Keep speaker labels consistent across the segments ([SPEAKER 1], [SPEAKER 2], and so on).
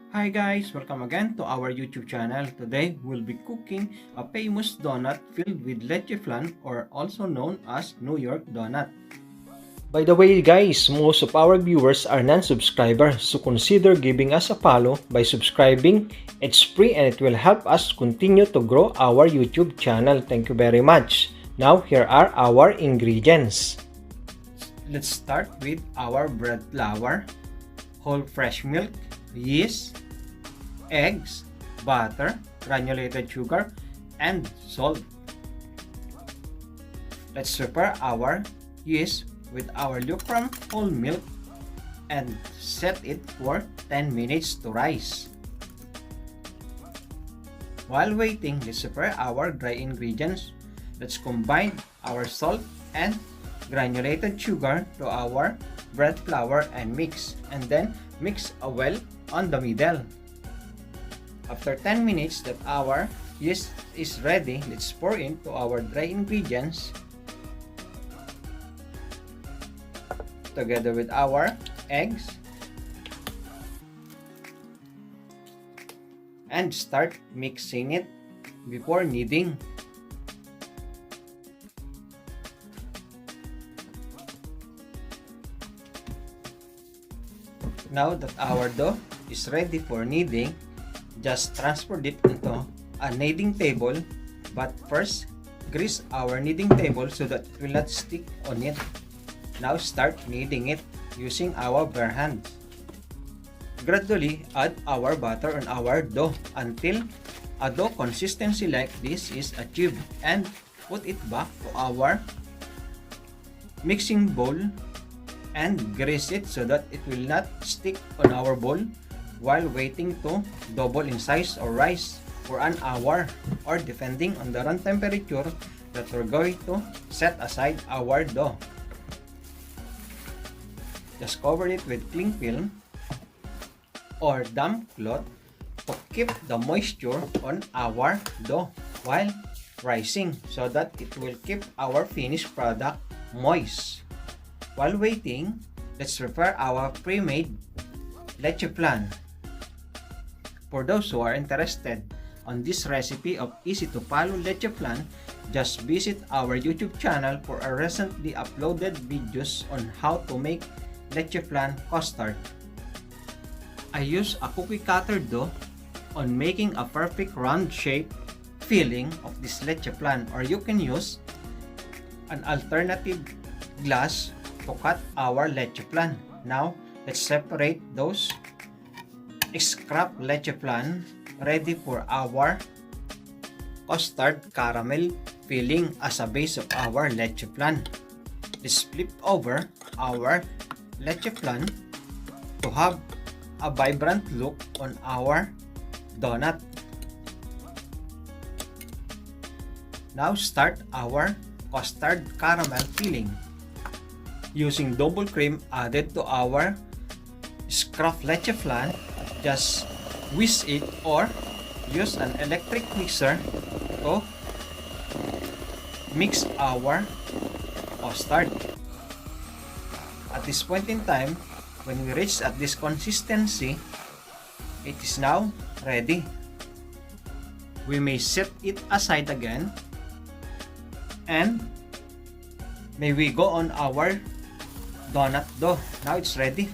[SPEAKER 1] Hi guys, welcome again to our YouTube channel. Today we'll be cooking a famous donut filled with leche flan, or also known as New York donut. By the way guys, most of our viewers are non-subscribers, so consider giving us a follow by subscribing. It's free and it will help us continue to grow our YouTube channel. Thank you very much. Now here are our ingredients. Let's start with our bread flour, whole fresh milk, yeast, eggs, butter, granulated sugar, and salt. Let's prepare our yeast with our lukewarm whole milk and set it for 10 minutes to rise. While waiting, let's prepare our dry ingredients. Let's combine our salt and granulated sugar to our bread flour and mix, and then mix well on the middle. After 10 minutes that our yeast is ready, let's pour into our dry ingredients together with our eggs and start mixing it before kneading. Now that our dough is ready for kneading, just transfer it into a kneading table, but first grease our kneading table so that it will not stick on it. Now start kneading it using our bare hands. Gradually add our butter on our dough until a dough consistency like this is achieved, and put it back to our mixing bowl and grease it so that it will not stick on our bowl while waiting to double in size or rise for an hour, or depending on the room temperature that we're going to set aside our dough. Just cover it with cling film or damp cloth to keep the moisture on our dough while rising so that it will keep our finished product moist. While waiting, let's prepare our pre-made leche flan. For those who are interested on this recipe of easy-to-follow leche flan, just visit our YouTube channel for our recently uploaded videos on how to make leche flan custard. I use a cookie cutter dough on making a perfect round shape filling of this leche flan, or you can use an alternative glass to cut our leche flan. Now, let's separate those scrap leche flan ready for our custard caramel filling as a base of our leche flan. Let's flip over our leche flan to have a vibrant look on our donut. Now start our custard caramel filling. Using double cream added to our scrap leche flan, just whisk it or use an electric mixer to mix our custard. At this point in time, when we reach at this consistency, it is now ready. We may set it aside again, and may we go on our donut dough. Now it's ready.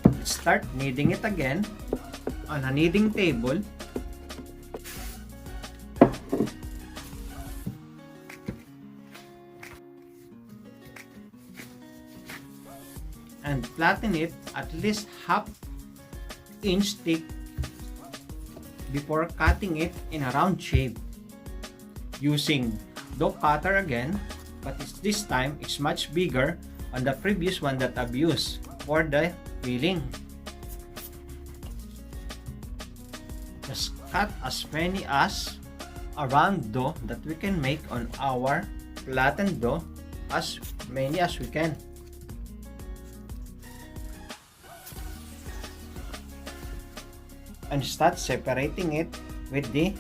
[SPEAKER 1] Let's start kneading it again on a kneading table. And flatten it at least half-inch thick before cutting it in a round shape. Using dough cutter again, but this time it's much bigger on the previous one that I've used for the filling. Just cut as many as a round dough that we can make on our flattened dough, as many as we can. And start separating it with the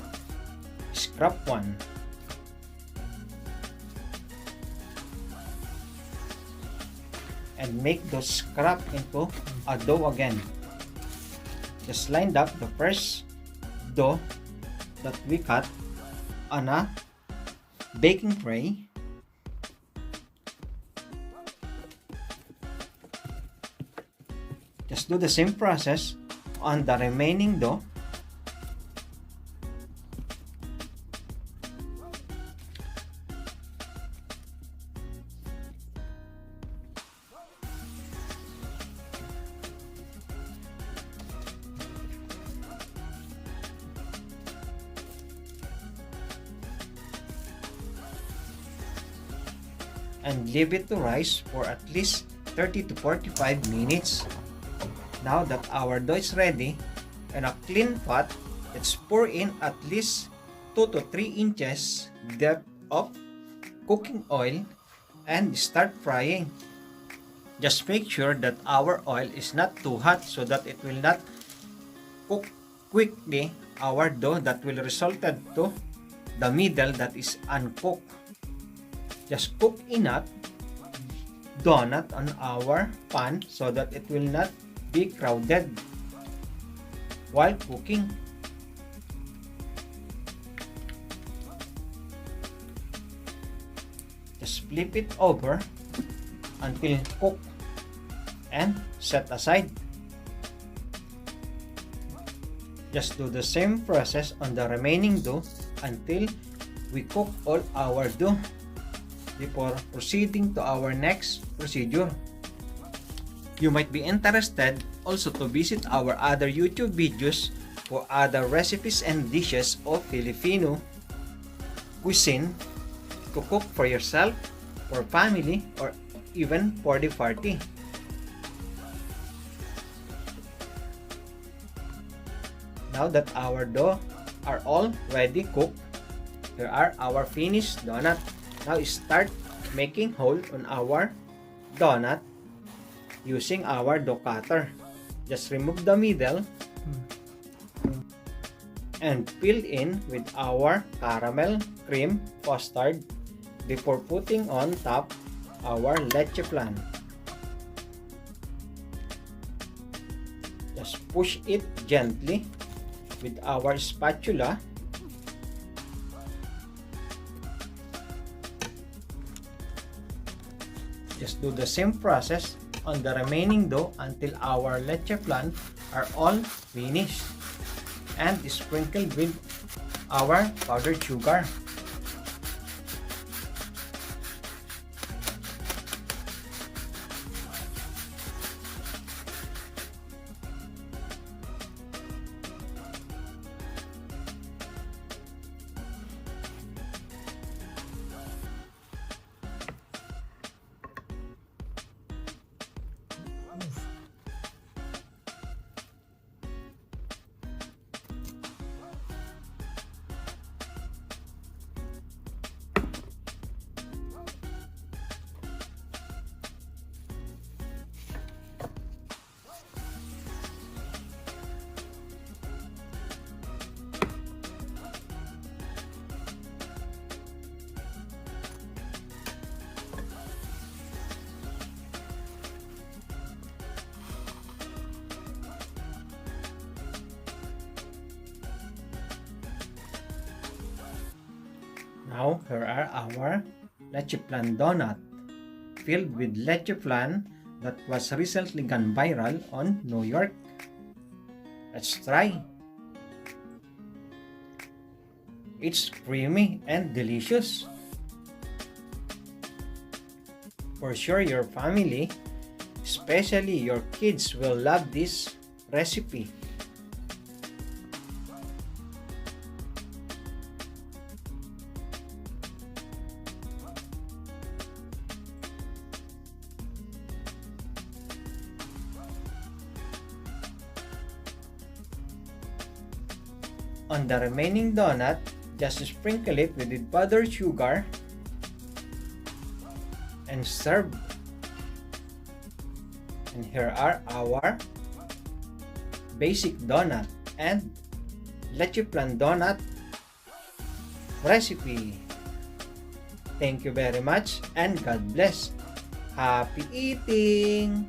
[SPEAKER 1] scrap one. And make those scrap into a dough again. Just lined up the first dough that we cut on a baking tray. Just do the same process on the remaining dough. And leave it to rise for at least 30 to 45 minutes. Now that our dough is ready, in a clean pot, let's pour in at least 2 to 3 inches depth of cooking oil and start frying. Just make sure that our oil is not too hot so that it will not cook quickly our dough that will result to the middle that is uncooked. Just cook enough donut on our pan so that it will not be crowded while cooking. Just flip it over until cooked and set aside. Just do the same process on the remaining dough until we cook all our dough before proceeding to our next procedure. You might be interested also to visit our other YouTube videos for other recipes and dishes of Filipino cuisine to cook for yourself, for family, or even for the party. Now that our dough are all ready cooked, here are our finished donut. Now start making hole on our donut using our dough cutter. Just remove the middle and fill in with our caramel cream custard before putting on top our leche flan. Just push it gently with our spatula. Just do the same process on the remaining dough until our leche flan are all finished, and sprinkled with our powdered sugar. Now here are our Leche Flan Doughnut filled with leche flan that was recently gone viral on New York. Let's try. It's creamy and delicious. For sure your family, especially your kids, will love this recipe. On the remaining donut, just sprinkle it with powdered sugar and serve. And here are our basic donut and Leche Flan Doughnut recipe. Thank you very much and God bless. Happy eating!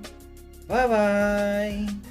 [SPEAKER 1] Bye-bye!